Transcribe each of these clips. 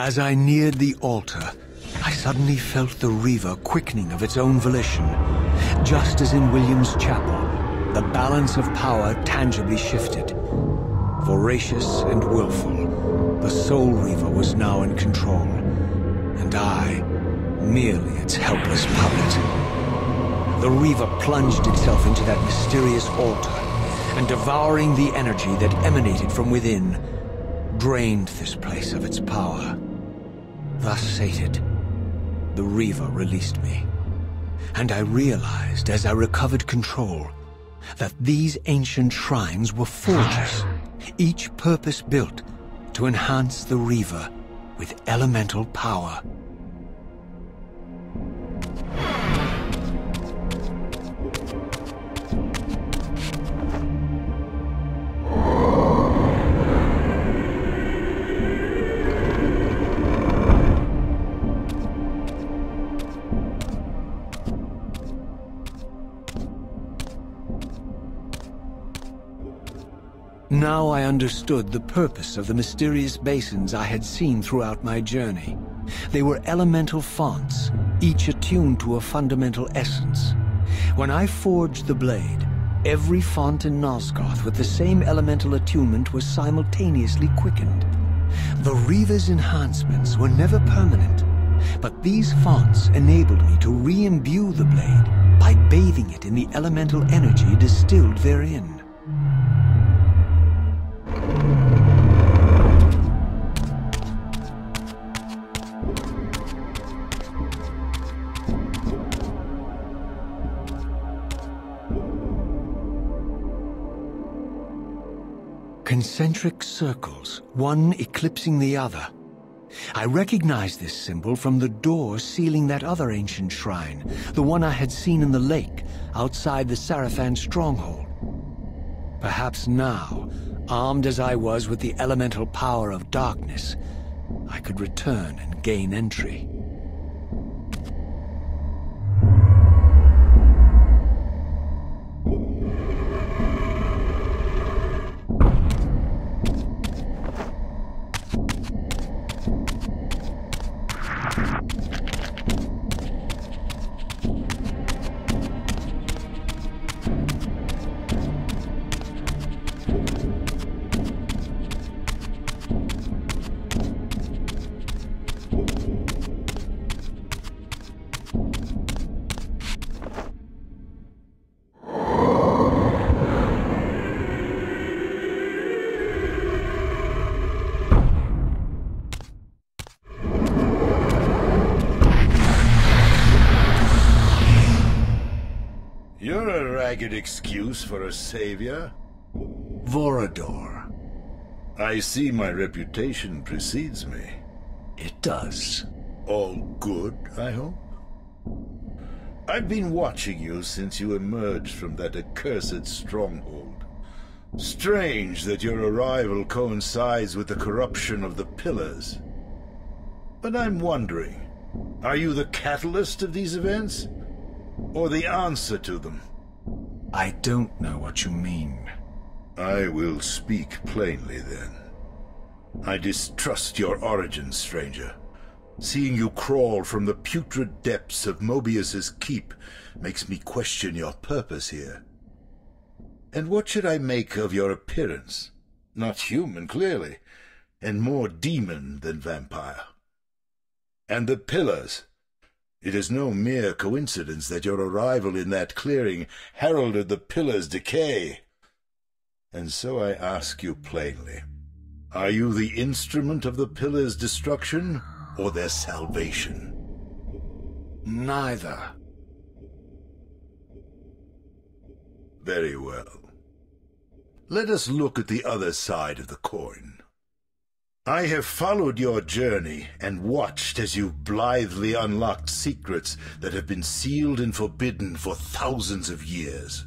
As I neared the altar, I suddenly felt the Reaver quickening of its own volition. Just as in William's chapel, the balance of power tangibly shifted. Voracious and willful, the Soul Reaver was now in control, and I, merely its helpless puppet. The Reaver plunged itself into that mysterious altar, and devouring the energy that emanated from within, drained this place of its power. Thus sated, the Reaver released me, and I realized as I recovered control that these ancient shrines were forges, each purpose-built to enhance the Reaver with elemental power. Now I understood the purpose of the mysterious basins I had seen throughout my journey. They were elemental fonts, each attuned to a fundamental essence. When I forged the blade, every font in Nosgoth with the same elemental attunement was simultaneously quickened. The Reaver's enhancements were never permanent, but these fonts enabled me to re-imbue the blade by bathing it in the elemental energy distilled therein. Concentric circles, one eclipsing the other. I recognized this symbol from the door sealing that other ancient shrine, the one I had seen in the lake outside the Sarafan stronghold. Perhaps now, armed as I was with the elemental power of darkness, I could return and gain entry. You're a ragged excuse for a savior. Vorador. I see my reputation precedes me. It does. All good, I hope? I've been watching you since you emerged from that accursed stronghold. Strange that your arrival coincides with the corruption of the Pillars. But I'm wondering, are you the catalyst of these events? Or the answer to them? I don't know what you mean. I will speak plainly then. I distrust your origins, stranger. Seeing you crawl from the putrid depths of Mobius's keep makes me question your purpose here. And what should I make of your appearance? Not human, clearly, and more demon than vampire. And the Pillars. It is no mere coincidence that your arrival in that clearing heralded the Pillars' decay. And so I ask you plainly, are you the instrument of the Pillars' destruction or their salvation? Neither. Very well. Let us look at the other side of the coin. I have followed your journey and watched as you blithely unlocked secrets that have been sealed and forbidden for thousands of years.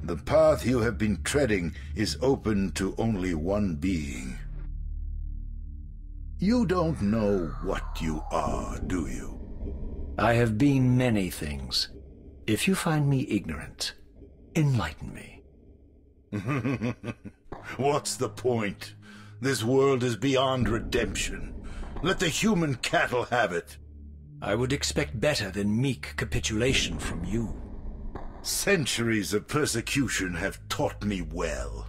The path you have been treading is open to only one being. You don't know what you are, do you? I have been many things. If you find me ignorant, enlighten me. What's the point? This world is beyond redemption. Let the human cattle have it. I would expect better than meek capitulation from you. Centuries of persecution have taught me well.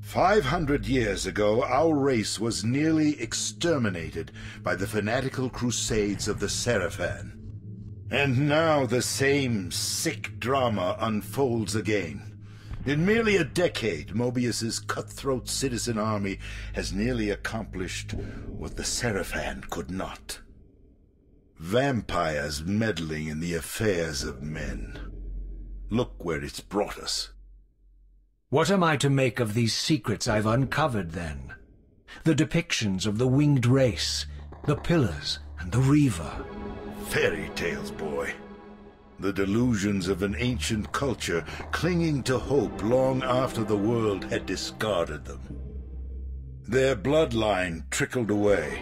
500 years ago, our race was nearly exterminated by the fanatical crusades of the Seraphan. And now the same sick drama unfolds again. In merely a decade, Mobius's cutthroat citizen army has nearly accomplished what the Seraphan could not. Vampires meddling in the affairs of men. Look where it's brought us. What am I to make of these secrets I've uncovered, then? The depictions of the winged race, the pillars, and the Reaver. Fairy tales, boy. The delusions of an ancient culture clinging to hope long after the world had discarded them. Their bloodline trickled away,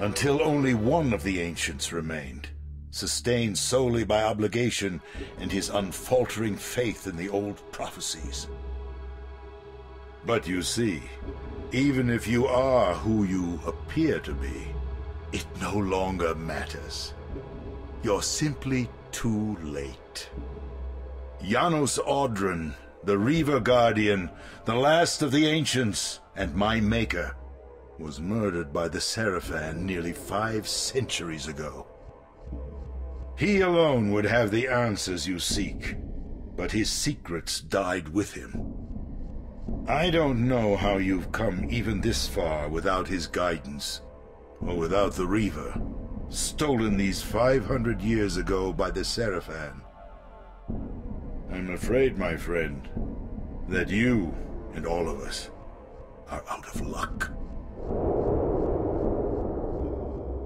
until only one of the ancients remained, sustained solely by obligation and his unfaltering faith in the old prophecies. But you see, even if you are who you appear to be, it no longer matters. You're simply too late. Janos Audron, the Reaver Guardian, the last of the ancients, and my maker, was murdered by the Seraphan nearly 5 centuries ago. He alone would have the answers you seek, but his secrets died with him. I don't know how you've come even this far without his guidance, or without the Reaver, stolen these 500 years ago by the Seraphan. I'm afraid, my friend, that you and all of us are out of luck.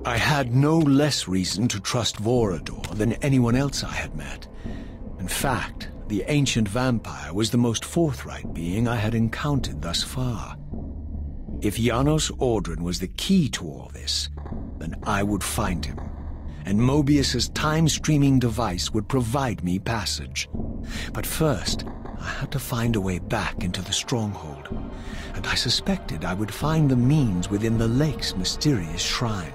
I had no less reason to trust Vorador than anyone else I had met. In fact, the ancient vampire was the most forthright being I had encountered thus far. If Janos Audron was the key to all this, then I would find him, and Mobius's time-streaming device would provide me passage. But first, I had to find a way back into the stronghold, and I suspected I would find the means within the lake's mysterious shrine.